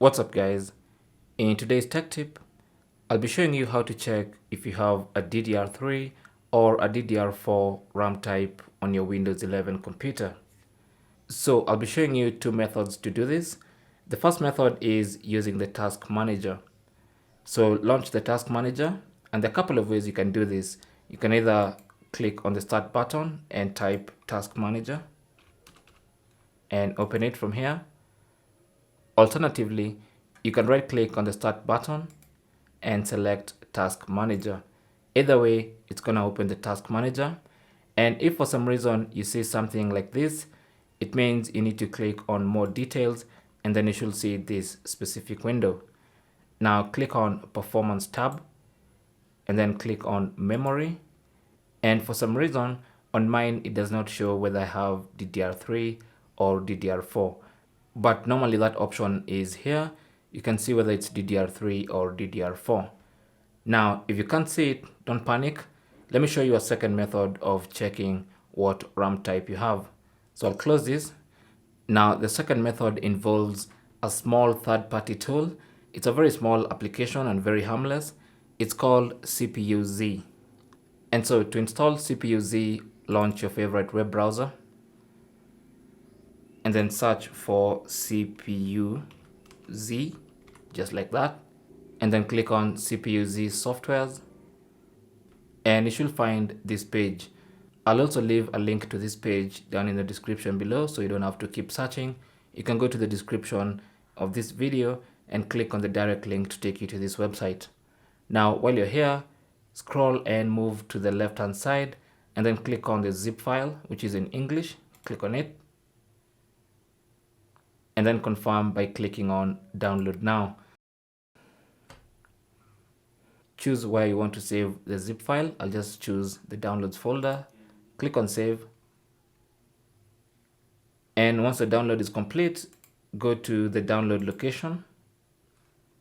What's up guys? In today's tech tip, I'll be showing you how to check if you have a DDR3 or a DDR4 RAM type on your Windows 11 computer. So I'll be showing you two methods to do this. The first method is using the task manager. So launch the task manager, and there are a couple of ways you can do this. You can either click on the start button and type task manager and open it from here. Alternatively, you can right click on the start button and select task manager. Either way, it's going to open the task manager. And if for some reason you see something like this, it means you need to click on more details, and then you should see this specific window. Now click on performance tab and then click on memory. And for some reason on mine, it does not show whether I have DDR3 or DDR4. But normally that option is here. You can see whether it's DDR3 or DDR4. Now, if you can't see it, don't panic. Let me show you a second method of checking what RAM type you have. So I'll close this. Now, the second method involves a small third-party tool. It's a very small application and very harmless. It's called CPU-Z. And so to install CPU-Z, launch your favorite web browser and then search for CPU-Z, just like that. And then click on CPU-Z softwares, and you should find this page. I'll also leave a link to this page down in the description below, so you don't have to keep searching. You can go to the description of this video and click on the direct link to take you to this website. Now, while you're here, scroll and move to the left hand side and then click on the zip file, which is in English. Click on it and then confirm by clicking on download now. Choose where you want to save the zip file. I'll just choose the downloads folder. Click on save. And once the download is complete, go to the download location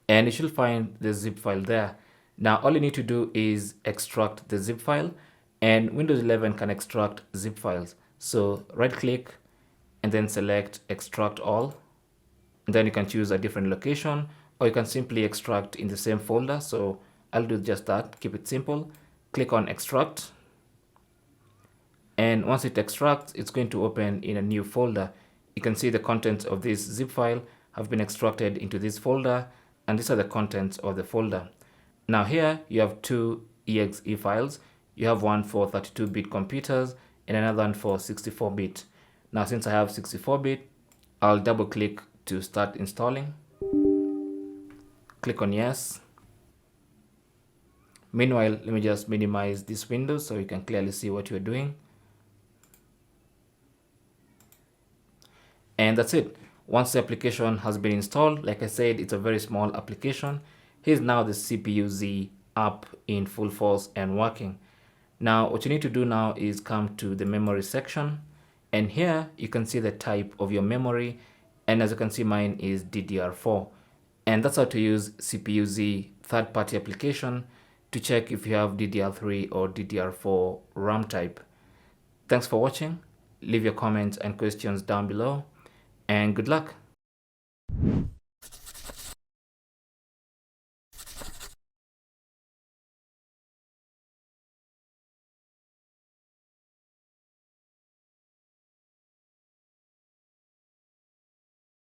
and you should find the zip file there. Now, all you need to do is extract the zip file, and Windows 11 can extract zip files. So right click and then select extract all. And then you can choose a different location, or you can simply extract in the same folder. So I'll do just that, keep it simple. Click on extract. And once it extracts, it's going to open in a new folder. You can see the contents of this zip file have been extracted into this folder, and these are the contents of the folder. Now here you have two exe files. You have one for 32-bit computers and another one for 64-bit. Now since I have 64-bit, I'll double click to start installing. Click on yes. Meanwhile, let me just minimize this window so you can clearly see what you're doing. And that's it. Once the application has been installed, like I said, it's a very small application. Here's now the CPU-Z app in full force and working. Now, what you need to do now is come to the memory section. And here you can see the type of your memory. And as you can see, mine is DDR4. And that's how to use CPU-Z third-party application to check if you have DDR3 or DDR4 RAM type. Thanks for watching. Leave your comments and questions down below, and good luck.